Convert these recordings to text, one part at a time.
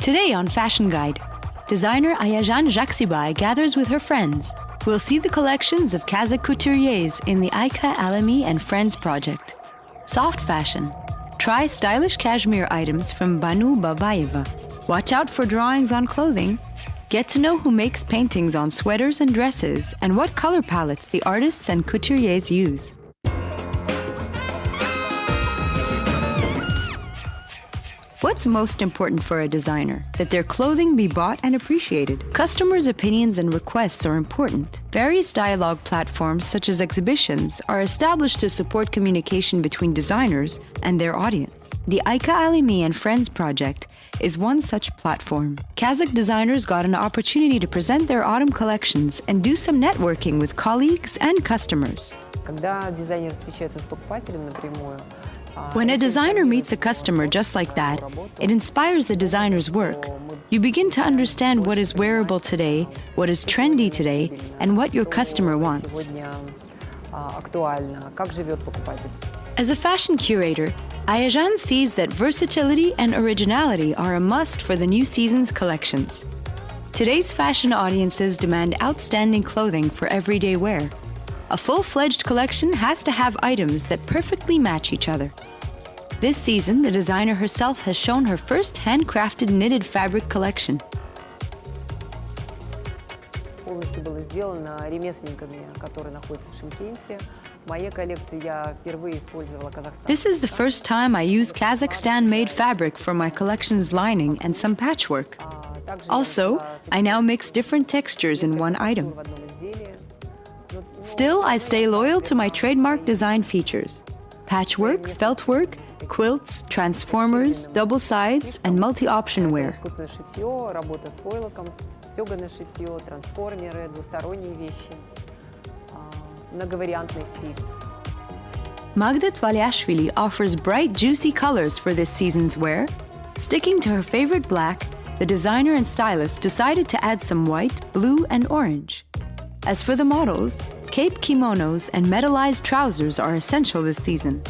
Today on Fashion Guide, designer Ayajan Jaxybai gathers with her friends. We'll see the collections of Kazakh couturiers in the AIKA ALEMI FRIENDS project. Soft fashion. Try stylish cashmere items from Banou Babayeva. Watch out for drawings on clothing. Get to know who makes paintings on sweaters and dresses and what color palettes the artists and couturiers use. What's most important for a designer? That their clothing be bought and appreciated. Customers' opinions and requests are important. Various dialogue platforms, such as exhibitions, are established to support communication between designers and their audience. The AIKA ALEMI FRIENDS project is one such platform. Kazakh designers got an opportunity to present their autumn collections and do some networking with colleagues and customers. When a designer meets a customer just like that, it inspires the designer's work. You begin to understand what is wearable today, what is trendy today, and what your customer wants. As a fashion curator, Ayajan sees that versatility and originality are a must for the new season's collections. Today's fashion audiences demand outstanding clothing for everyday wear. A full-fledged collection has to have items that perfectly match each other. This season, the designer herself has shown her first handcrafted knitted fabric collection. This is the first time I use Kazakhstan-made fabric for my collection's lining and some patchwork. Also, I now mix different textures in one item. Still, I stay loyal to my trademark design features: patchwork, feltwork, quilts, transformers, double sides, and multi-option wear. Magda Tvaliashvili offers bright, juicy colors for this season's wear. Sticking to her favorite black, the designer and stylist decided to add some white, blue, and orange. As for the models, cape kimonos and metallized trousers are essential this season.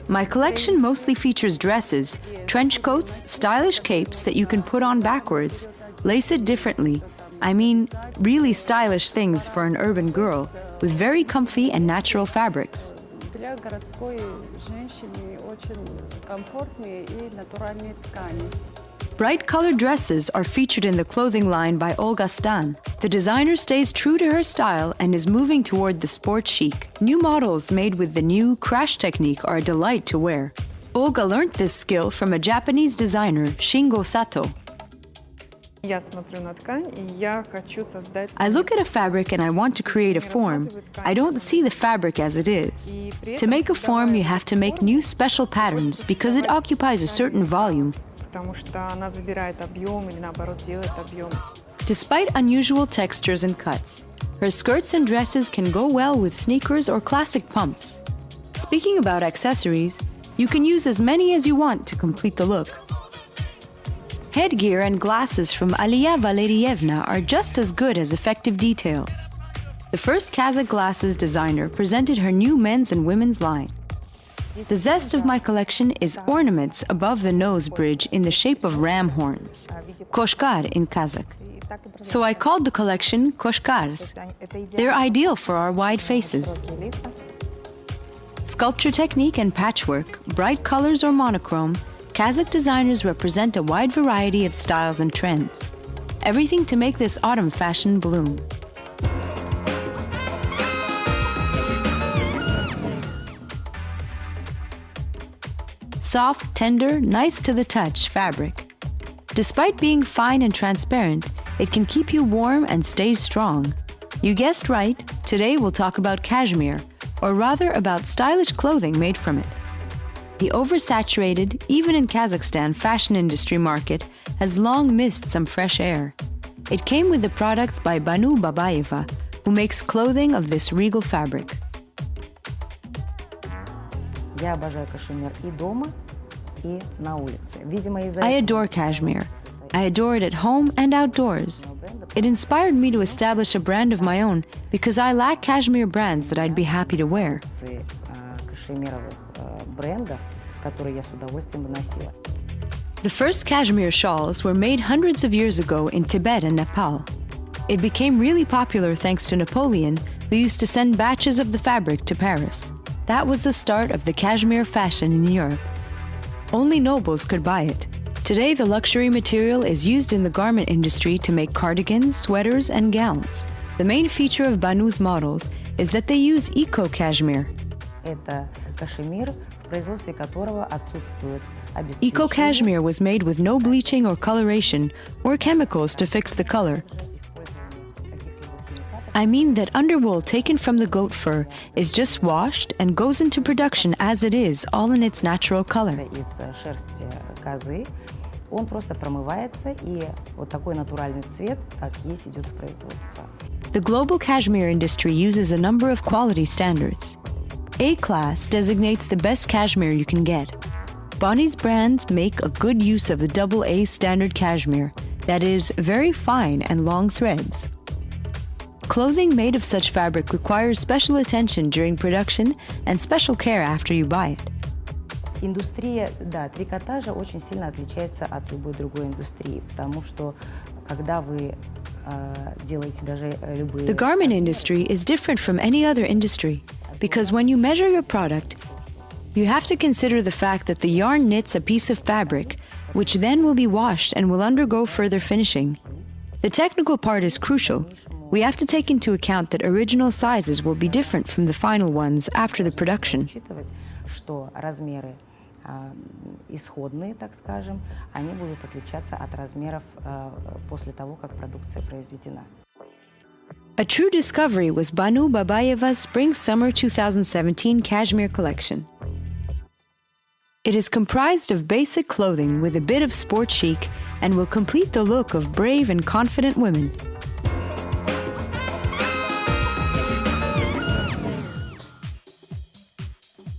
My collection mostly features dresses, trench coats, stylish capes that you can put on backwards, lace it differently. I mean, really stylish things for an urban girl, with very comfy and natural fabrics. Bright colored dresses are featured in the clothing line by Olga Stan. The designer stays true to her style and is moving toward the sport chic. New models made with the new crash technique are a delight to wear. Olga learned this skill from a Japanese designer, Shingo Sato. I look at a fabric and I want to create a form. I don't see the fabric as it is. To make a form, you have to make new special patterns because it occupies a certain volume. Despite unusual textures and cuts, her skirts and dresses can go well with sneakers or classic pumps. Speaking about accessories, you can use as many as you want to complete the look. Headgear and glasses from Ayajan Jaxybai are just as good as effective details. The first Kazakh glasses designer presented her new men's and women's line. The zest of my collection is ornaments above the nose bridge in the shape of ram horns, koshkar in Kazakh. So I called the collection koshkars. They're ideal for our wide faces. Sculpture technique and patchwork, bright colors or monochrome, Kazakh designers represent a wide variety of styles and trends. Everything to make this autumn fashion bloom. Soft, tender, nice to the touch fabric. Despite being fine and transparent, it can keep you warm and stay strong. You guessed right, today we'll talk about cashmere, or rather about stylish clothing made from it. The oversaturated, even in Kazakhstan, fashion industry market has long missed some fresh air. It came with the products by Banou Babayeva, who makes clothing of this regal fabric. I adore cashmere. I adore it at home and outdoors. It inspired me to establish a brand of my own because I lack cashmere brands that I'd be happy to wear. кашемировых брендов, которые я с удовольствием носила. The first cashmere shawls were made hundreds of years ago in Tibet and Nepal. It became really popular thanks to Napoleon, who used to send batches of the fabric to Paris. That was the start of the cashmere fashion in Europe. Only nobles could buy it. Today, the luxury material is used in the garment industry to make cardigans, sweaters, and gowns. The main feature of Banou's models is that they use eco-cashmere. Это кашемир, в производстве которого отсутствует обесцвечивание. Eco-cashmere was made with no bleaching or coloration or chemicals to fix the color. I mean that underwool taken from the goat fur is just washed and goes into production as it is, all in its natural color. Из шерсти козы он просто промывается, и вот такой натуральный цвет, как есть, идет в производство. The global cashmere industry uses a number of quality standards. A-class designates the best cashmere you can get. Bonnie's brands make a good use of the AA standard cashmere, that is, very fine and long threads. Clothing made of such fabric requires special attention during production and special care after you buy it. Индустрия, да, трикотажа очень сильно отличается от любой другой индустрии, потому что когда вы делаете даже любые... The garment industry is different from any other industry because when you measure your product, you have to consider the fact that the yarn knits a piece of fabric, which then will be washed and will undergo further finishing. The technical part is crucial. We have to take into account that original sizes will be different from the final ones after the production. Что размеры исходные, так скажем, они будут отличаться от размеров после того, как продукция произведена. A true discovery was Banou Babayeva's Spring-Summer 2017 cashmere collection. It is comprised of basic clothing with a bit of sport chic and will complete the look of brave and confident women.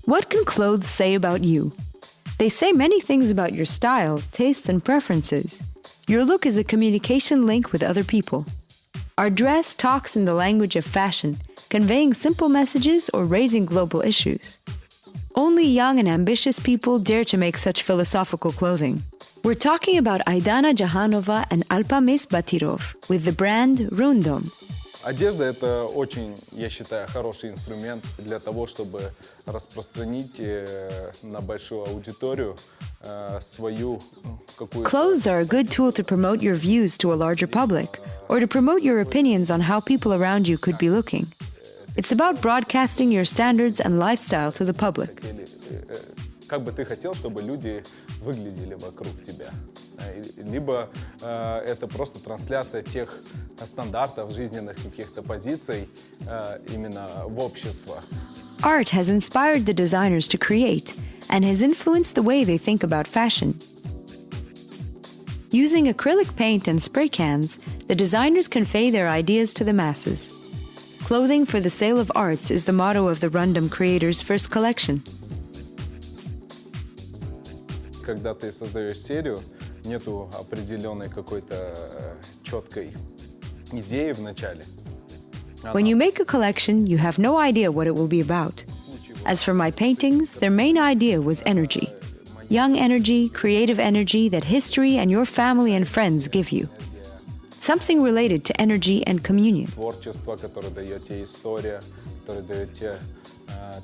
What can clothes say about you? They say many things about your style, tastes, and preferences. Your look is a communication link with other people. Our dress talks in the language of fashion, conveying simple messages or raising global issues. Only young and ambitious people dare to make such philosophical clothing. We're talking about Ayajan Jaxybai and Alpamis Batirov with the brand Rundom. Одежда – это очень, я считаю, хороший инструмент для того, чтобы распространить на большую аудиторию свою какую-то... Clothes are a good tool to promote your views to a larger public, or to promote your opinions on how people around you could be looking. It's about broadcasting your standards and lifestyle to the public. Как бы ты хотел, чтобы люди выглядели вокруг тебя. Либо это просто трансляция тех стандартов, жизненных каких-то позиций именно в общество. Art has inspired the designers to create and has influenced the way they think about fashion. Using acrylic paint and spray cans, the designers convey their ideas to the masses. Clothing for the sale of arts is the motto of the Rundom creators' first collection. Когда ты создаешь серию, нету определенной какой-то четкой идеи в начале. When you make a collection, you have no idea what it will be about. As for my paintings, their main idea was energy. Young energy, creative energy that history and your family and friends give you. Something related to energy and communion. Творчество, которое дает тебе история, которое дает тебе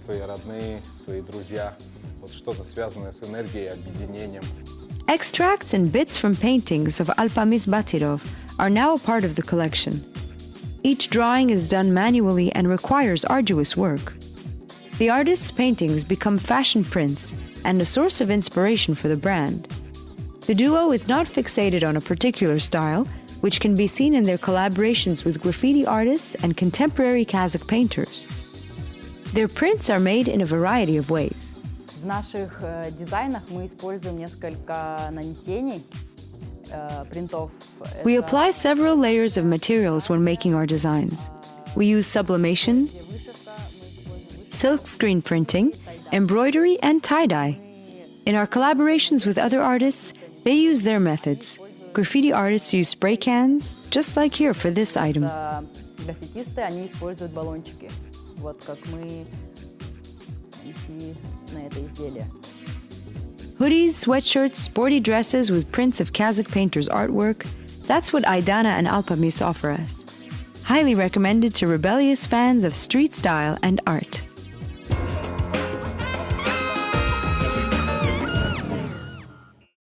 твои родные, твои друзья. Вот что-то связанное с энергией, объединением. Extracts and bits from paintings of Alpamis Batirov are now a part of the collection. Each drawing is done manually and requires arduous work. The artist's paintings become fashion prints and a source of inspiration for the brand. The duo is not fixated on a particular style, which can be seen in their collaborations with graffiti artists and contemporary Kazakh painters. Their prints are made in a variety of ways. В наших дизайнах мы используем несколько нанесений, принтов. We apply several layers of materials when making our designs. We use sublimation, silk screen printing, embroidery, and tie-dye. In our collaborations with other artists, they use their methods. Graffiti artists use spray cans, just like here for this item. Граффитисты, они используют баллончики. Вот как мы идти на это изделие. Hoodies, sweatshirts, sporty dresses with prints of Kazakh painters' artwork, that's what Aydana and Alpamis offer us. Highly recommended to rebellious fans of street style and art.